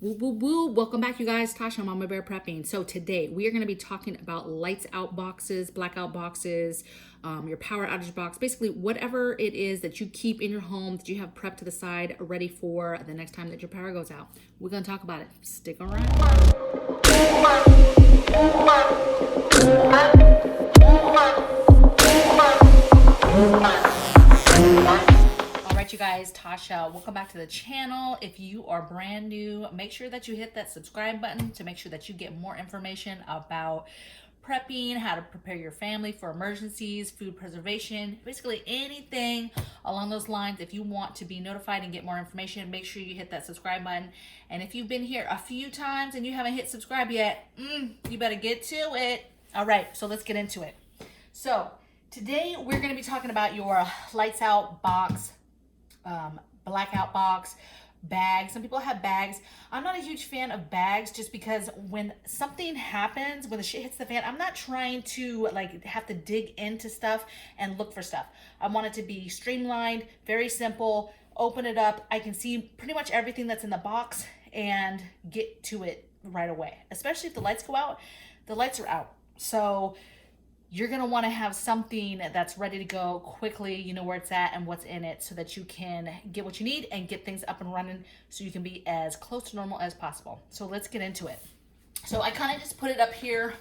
Woo, woo, woo. Welcome back, you guys. Tasha, Mama Bear Prepping. So today we are going to be talking about lights out boxes, blackout boxes, your power outage box, basically whatever it is that you keep in your home that you have prepped to the side, ready for the next time that your power goes out. We're going to talk about it. Stick around. All right, you guys, Tasha, welcome back to the channel. If you are brand new, make sure that you hit that subscribe button to make sure that you get more information about prepping, how to prepare your family for emergencies, food preservation, basically anything along those lines. If you want to be notified and get more information, make sure you hit that subscribe button. And if you've been here a few times and you haven't hit subscribe yet, you better get to it. All right, so let's get into it. So today we're going to be talking about your lights out box, blackout box, bags. Some people have bags. I'm not a huge fan of bags just because when something happens, when the shit hits the fan, I'm not trying to like have to dig into stuff and look for stuff. I want it to be streamlined, very simple. Open it up. I can see pretty much everything that's in the box and get to it right away. Especially if the lights go out, the lights are out. So you're going to want to have something that's ready to go quickly. You know where it's at and what's in it so that you can get what you need and get things up and running so you can be as close to normal as possible. So let's get into it. So I kind of just put it up here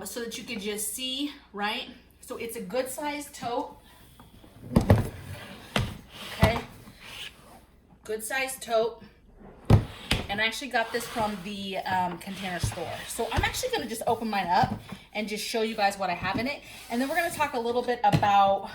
so that you can just see, right? So it's a good sized tote. Okay. Good sized tote. And I actually got this from the Container Store. So I'm actually going to just open mine up and just show you guys what I have in it. And then we're going to talk a little bit about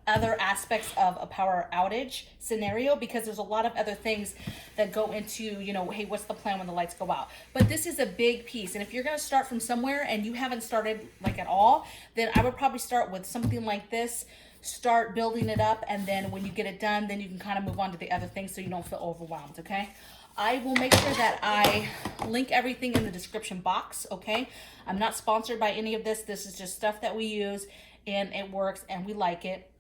other aspects of a power outage scenario, because there's a lot of other things that go into, you know, hey, what's the plan when the lights go out? But this is a big piece. And if you're going to start from somewhere and you haven't started like at all, then I would probably start with something like this. Start building it up, and then when you get it done, then you can kind of move on to the other things so you don't feel overwhelmed, okay? I will make sure that I link everything in the description box, okay? I'm not sponsored by any of this. This is just stuff that we use, and it works, and we like it.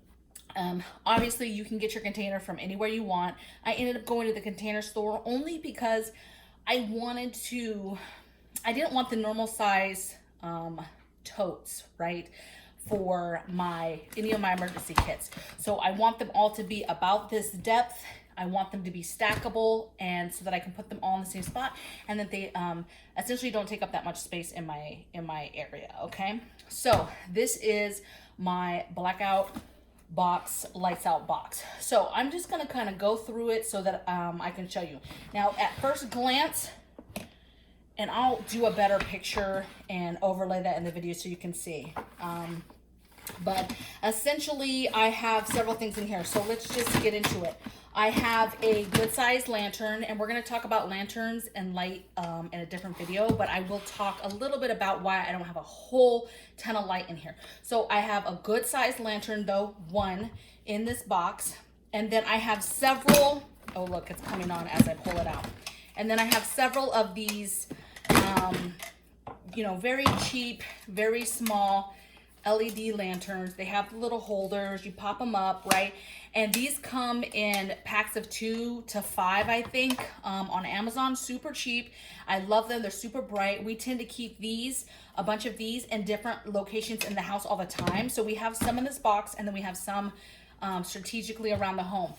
Obviously, you can get your container from anywhere you want. I ended up going to the Container Store only because I didn't want the normal size totes, right? For any of my emergency kits. So I want them all to be about this depth. I want them to be stackable, and so that I can put them all in the same spot, and that they essentially don't take up that much space in my area, okay? So this is my blackout box, lights out box. So I'm just gonna kind of go through it so that I can show you. Now at first glance, and I'll do a better picture and overlay that in the video so you can see. But essentially I have several things in here. So let's just get into it. I have a good sized lantern, and we're going to talk about lanterns and light in a different video, but I will talk a little bit about why I don't have a whole ton of light in here. So I have a good sized lantern though, one in this box. And then I have several, oh look, it's coming on as I pull it out. And then I have several of these, you know, very cheap, very small LED lanterns. They have the little holders, you pop them up, right? And these come in packs of 2 to 5, I think, on Amazon. Super cheap. I love them. They're super bright. We tend to keep a bunch of these in different locations in the house all the time. So we have some in this box, and then we have some strategically around the home.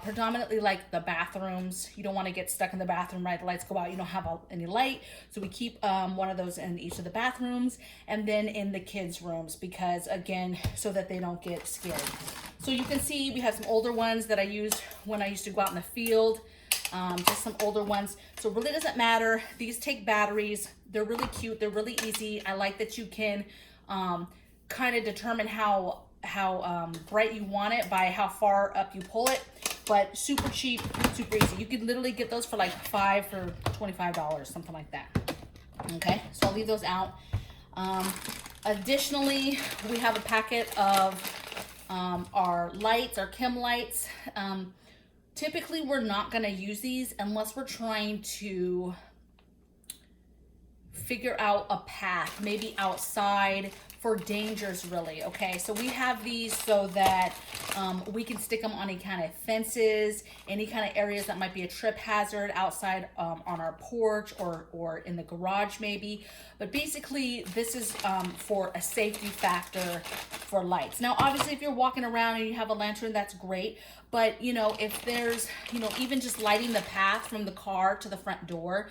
Predominantly like the bathrooms. You don't want to get stuck in the bathroom, right? The lights go out, you don't have any light. So we keep one of those in each of the bathrooms, and then in the kids' rooms, because again, so that they don't get scared. So you can see we have some older ones that I used when I used to go out in the field. Just some older ones. So it really doesn't matter. These take batteries. They're really cute. They're really easy. I like that you can kind of determine how bright you want it by how far up you pull it, but super cheap, super easy. You could literally get those for like $5 for $25, something like that. Okay, so I'll leave those out. Additionally, we have a packet of our lights, our Kim lights. Typically, we're not going to use these unless we're trying to figure out a path, maybe outside for dangers, really. Okay, so we have these so that we can stick them on any kind of fences, any kind of areas that might be a trip hazard outside, on our porch, or in the garage maybe. But basically this is for a safety factor for lights. Now obviously if you're walking around and you have a lantern, that's great. But you know, if there's, you know, even just lighting the path from the car to the front door,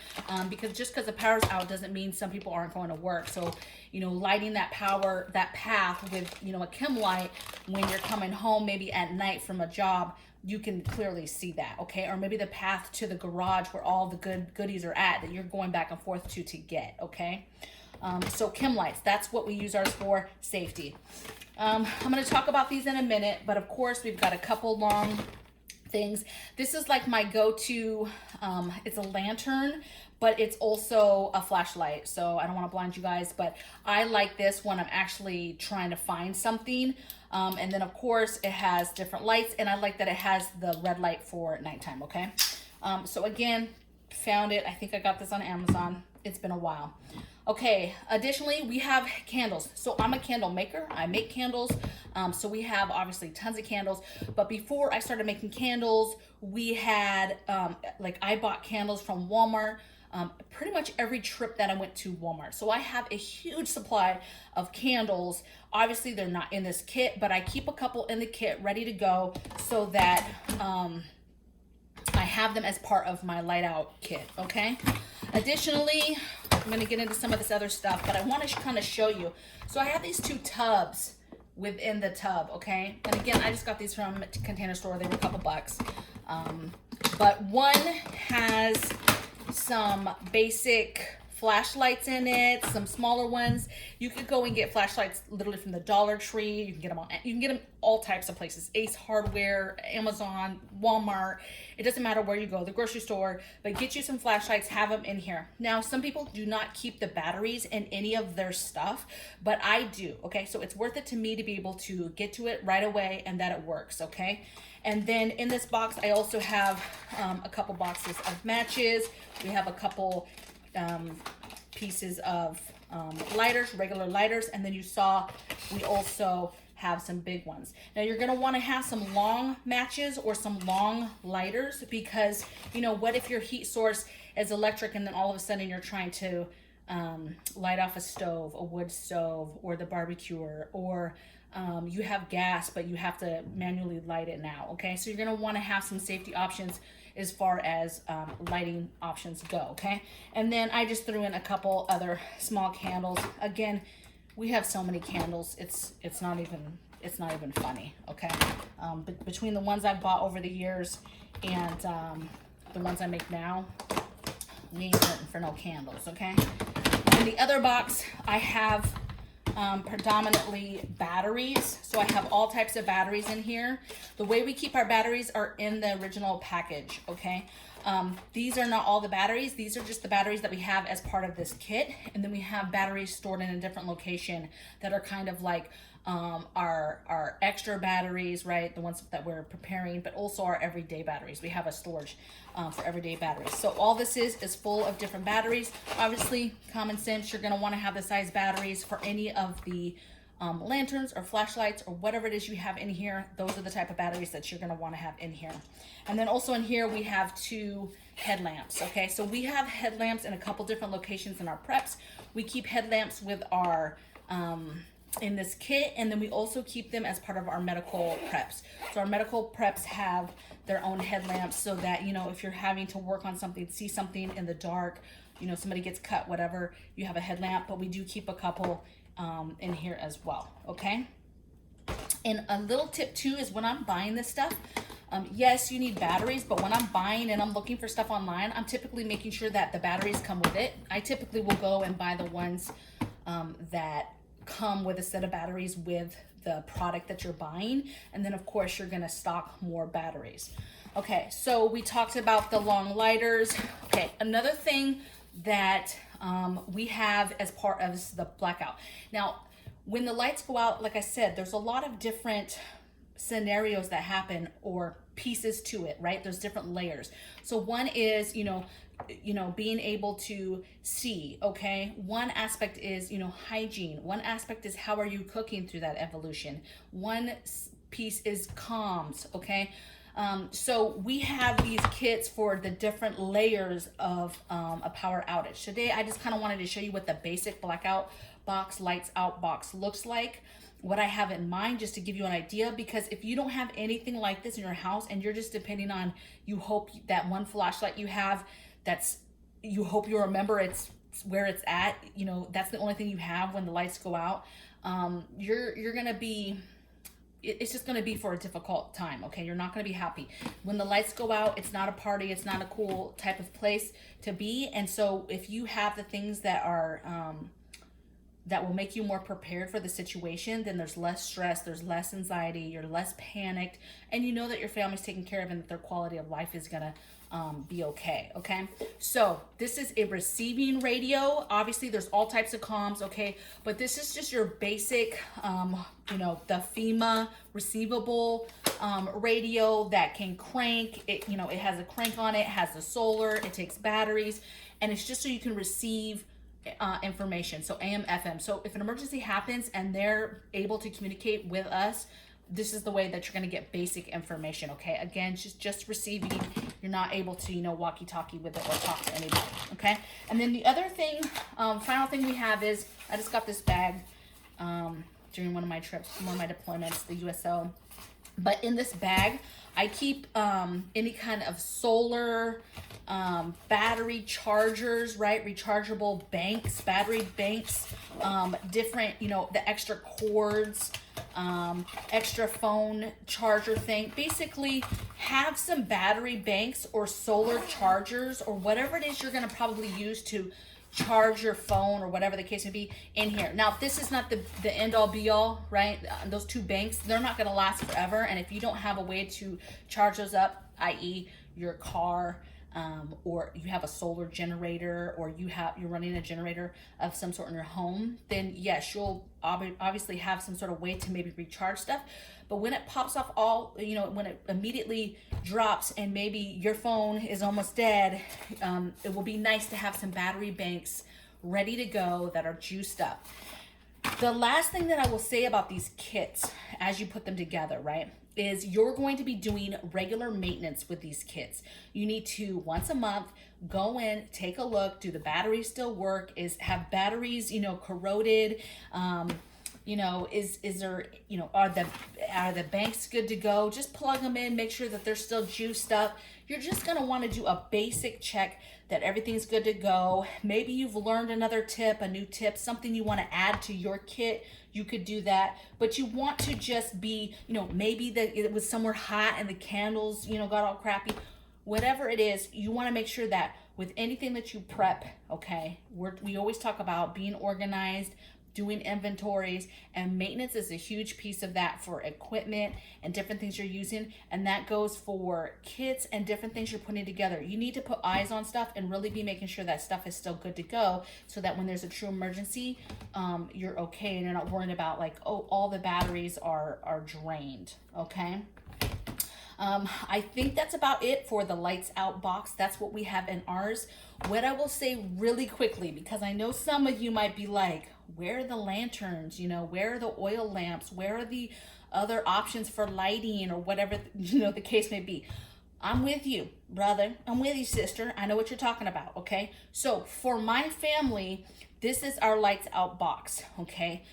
because just because the power's out doesn't mean some people aren't going to work. So, you know, lighting that path with, you know, a chem light when you're coming home, maybe at night from a job, you can clearly see that, okay? Or maybe the path to the garage where all the goodies are at that you're going back and forth to get, okay? So chem lights, that's what we use ours for, safety. I'm going to talk about these in a minute, but of course we've got a couple long things. This is like my go-to, it's a lantern, but it's also a flashlight. So I don't want to blind you guys, but I like this when I'm actually trying to find something. And then of course it has different lights, and I like that it has the red light for nighttime, okay? So again, found it. I think I got this on Amazon. It's been a while. Okay, additionally, we have candles. So I'm a candle maker. I make candles. So we have obviously tons of candles. But before I started making candles, we had, like I bought candles from Walmart. Pretty much every trip that I went to Walmart. So I have a huge supply of candles. Obviously, they're not in this kit, but I keep a couple in the kit ready to go so that I have them as part of my light out kit, okay? Additionally, I'm gonna get into some of this other stuff, but I want to kind of show you. So I have these two tubs within the tub, okay? And again, I just got these from a Container Store. They were a couple bucks. But one has some basic flashlights in it, some smaller ones. You could go and get flashlights literally from the Dollar Tree. You can get them all types of places. Ace Hardware, Amazon, Walmart. It doesn't matter where you go, the grocery store, but get you some flashlights, have them in here. Now, some people do not keep the batteries in any of their stuff, but I do, okay? So it's worth it to me to be able to get to it right away and that it works, okay? And then in this box, I also have a couple boxes of matches. We have a couple pieces of lighters, regular lighters, and then you saw we also have some big ones. Now you're gonna wanna have some long matches or some long lighters, because you know, what if your heat source is electric and then all of a sudden you're trying to light off a stove, a wood stove, or the barbecuer, or you have gas but you have to manually light it now, okay? So you're gonna wanna have some safety options as far as lighting options go, okay? And then I just threw in a couple other small candles. Again, we have so many candles, it's not even funny, okay? But between the ones I've bought over the years and the ones I make now, we ain't looking for no candles, okay? In the other box, I have predominantly batteries. So I have all types of batteries in here. The way we keep our batteries are in the original package, okay? These are not all the batteries. These are just the batteries that we have as part of this kit. And then we have batteries stored in a different location that are kind of like our extra batteries, right? The ones that we're preparing, but also our everyday batteries. We have a storage for everyday batteries. So all this is full of different batteries. Obviously, common sense, you're gonna wanna have the size batteries for any of the lanterns or flashlights or whatever it is you have in here. Those are the type of batteries that you're gonna wanna have in here. And then also in here, we have two headlamps, okay? So we have headlamps in a couple different locations in our preps. We keep headlamps with our, in this kit, and then we also keep them as part of our medical preps. So our medical preps have their own headlamps so that, you know, if you're having to work on something, see something in the dark, you know, somebody gets cut, whatever, you have a headlamp, but we do keep a couple in here as well, okay? And a little tip too is when I'm buying this stuff, yes, you need batteries, but when I'm buying and I'm looking for stuff online, I'm typically making sure that the batteries come with it. I typically will go and buy the ones that come with a set of batteries with the product that you're buying, and then of course you're gonna stock more batteries. Okay, so we talked about the long lighters. Okay, another thing that we have as part of the blackout. Now, when the lights go out, like I said, there's a lot of different scenarios that happen or pieces to it, right? There's different layers. So one is, you know, being able to see, okay? One aspect is, hygiene. One aspect is how are you cooking through that evolution. One piece is comms, okay? So we have these kits for the different layers of a power outage. Today, I just kind of wanted to show you what the basic blackout box, lights out box looks like, what I have in mind, just to give you an idea. Because if you don't have anything like this in your house and you're just depending on, you hope that one flashlight you have, you hope you remember it's where it's at, that's the only thing you have when the lights go out, you're gonna be, it's just going to be for a difficult time, okay? You're not going to be happy. When the lights go out, it's not a party. It's not a cool type of place to be. And so if you have the things that are, that will make you more prepared for the situation, then there's less stress, there's less anxiety, you're less panicked, and you know that your family's taken care of and that their quality of life is going to be okay. So this is a receiving radio. Obviously there's all types of comms, okay, but this is just your basic the FEMA receivable radio that can crank it. It has a crank on it, has the solar, it takes batteries, and it's just so you can receive information. So AM, FM. So if an emergency happens and they're able to communicate with us, this is the way that you're going to get basic information, okay? Again, just receiving. You're not able to, walkie-talkie with it or talk to anybody, okay? And then the other thing, final thing we have is, I just got this bag during one of my trips, one of my deployments, the USO. But in this bag, I keep any kind of solar, battery chargers, right? Rechargeable banks, battery banks, different, the extra cords, extra phone charger thing. Basically, have some battery banks or solar chargers or whatever it is you're going to probably use to charge your phone or whatever the case may be in here. Now, this is not the end all be all, right? Those two banks, they're not going to last forever. And if you don't have a way to charge those up, i.e. your car, or you have a solar generator, or you're running a generator of some sort in your home, then yes, you'll obviously have some sort of way to maybe recharge stuff. But when it pops off when it immediately drops and maybe your phone is almost dead, it will be nice to have some battery banks ready to go that are juiced up. The last thing that I will say about these kits as you put them together, right, is you're going to be doing regular maintenance with these kits. You need to, once a month, go in, take a look, do the batteries still work, have batteries, corroded, is there, are the banks good to go? Just plug them in, make sure that they're still juiced up. You're just going to want to do a basic check that everything's good to go. Maybe you've learned another tip, a new tip, something you want to add to your kit. You could do that, but you want to just be, maybe it was somewhere hot and the candles, got all crappy. Whatever it is, you want to make sure that with anything that you prep, okay, we always talk about being organized, doing inventories, and maintenance is a huge piece of that for equipment and different things you're using. And that goes for kits and different things you're putting together. You need to put eyes on stuff and really be making sure that stuff is still good to go, so that when there's a true emergency, you're okay and you're not worrying about like, oh, all the batteries are drained, okay? I think that's about it for the lights out box. That's what we have in ours. What I will say really quickly, because I know some of you might be like, where are the lanterns? Where are the oil lamps? Where are the other options for lighting or whatever, the case may be? I'm with you, brother. I'm with you, sister. I know what you're talking about, okay? So for my family, this is our lights out box, okay?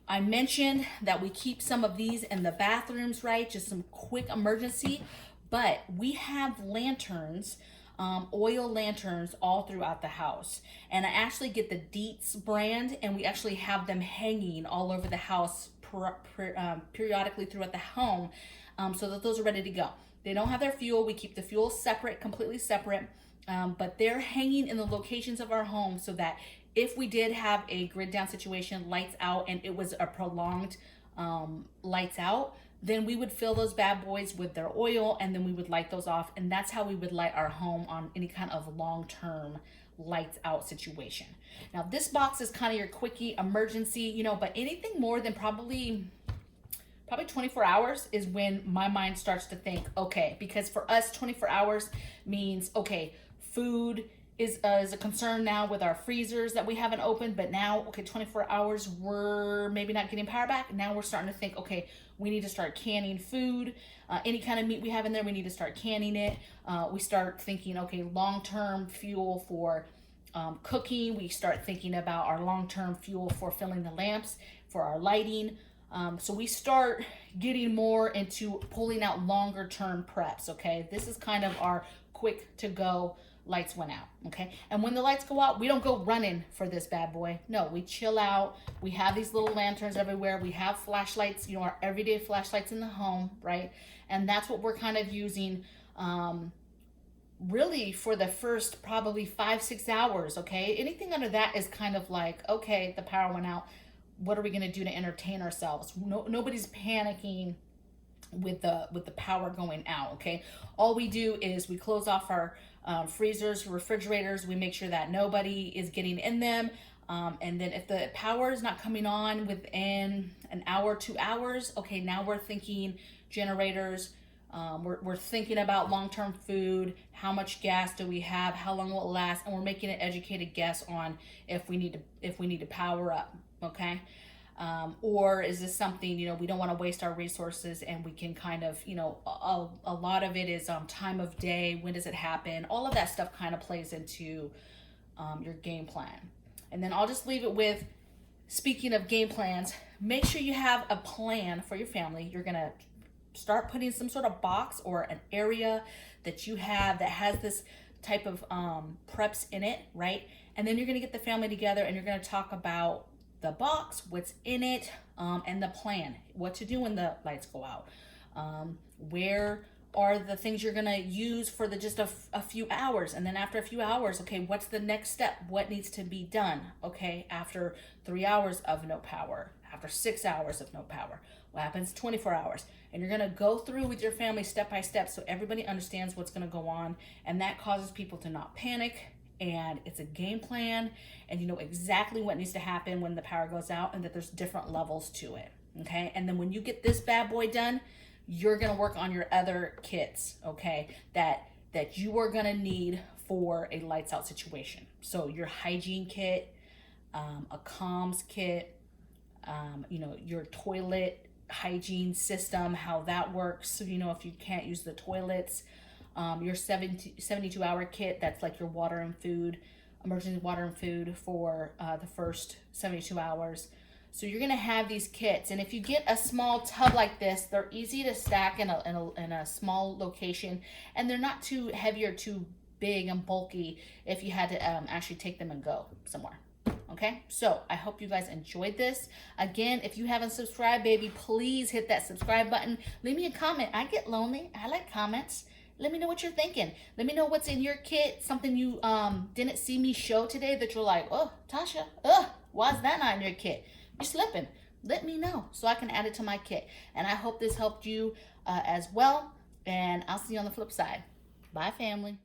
I mentioned that we keep some of these in the bathrooms, right? Just some quick emergency, but we have lanterns, oil lanterns all throughout the house. And I actually get the Dietz brand, and we actually have them hanging all over the house periodically throughout the home, so that those are ready to go. They don't have their fuel. We keep the fuel separate, completely separate, but they're hanging in the locations of our home so that if we did have a grid down situation, lights out, and it was a prolonged lights out, then we would fill those bad boys with their oil, and then we would light those off. And that's how we would light our home on any kind of long-term lights out situation. Now, this box is kind of your quickie emergency, but anything more than probably 24 hours is when my mind starts to think, okay, because for us, 24 hours means, okay, food is a concern now with our freezers that we haven't opened, but now, okay, 24 hours, we're maybe not getting power back. Now we're starting to think, okay, we need to start canning food. Any kind of meat we have in there, we need to start canning it. We start thinking, okay, long-term fuel for cooking. We start thinking about our long-term fuel for filling the lamps, for our lighting. So we start getting more into pulling out longer term preps, okay? This is kind of our quick to go lights went out, okay? And when the lights go out, we don't go running for this bad boy. No, we chill out. We have these little lanterns everywhere. We have flashlights, you know, our everyday flashlights in the home, right? And that's what we're kind of using really for the first probably 5-6 hours, okay? Anything under that is kind of like, okay, the power went out. What are we going to do to entertain ourselves? Nobody's panicking with the power going out, okay? All we do is we close off our freezers, refrigerators. We make sure that nobody is getting in them. And then if the power is not coming on within an hour, 2 hours, okay, now we're thinking generators. We're thinking about long-term food. How much gas do we have? How long will it last? And we're making an educated guess on if we need to power up. Okay. Or is this something, you know, we don't want to waste our resources, and we can kind of, you know, a lot of it is time of day. When does it happen? All of that stuff kind of plays into your game plan. And then I'll just leave it with, speaking of game plans, make sure you have a plan for your family. You're going to start putting some sort of box or an area that you have that has this type of preps in it, right? And then you're going to get the family together and you're going to talk about the box, what's in it, and the plan, what to do when the lights go out. Where are the things you're gonna use for just a few hours, and then after a few hours, okay, what's the next step? What needs to be done? Okay, after 3 hours of no power, after 6 hours of no power, what happens 24 hours? And you're gonna go through with your family step by step so everybody understands what's gonna go on, and that causes people to not panic. And it's a game plan, and you know exactly what needs to happen when the power goes out, and that there's different levels to it, okay? And then when you get this bad boy done, you're gonna work on your other kits, okay, that you are gonna need for a lights out situation. So your hygiene kit, a comms kit, you know, your toilet hygiene system, how that works. So, you know, if you can't use the toilets, your 72-hour kit, that's like your water and food, emergency water and food for the first 72 hours. So you're gonna have these kits, and if you get a small tub like this, they're easy to stack in a small location, and they're not too heavy or too big and bulky if you had to actually take them and go somewhere. Okay, so I hope you guys enjoyed this. Again, if you haven't subscribed, baby, please hit that subscribe button. Leave me a comment. I get lonely. I like comments. Let me know what you're thinking. Let me know what's in your kit, something you didn't see me show today that you're like, oh, Tasha, why is that not in your kit? You're slipping. Let me know so I can add it to my kit. And I hope this helped you as well. And I'll see you on the flip side. Bye, family.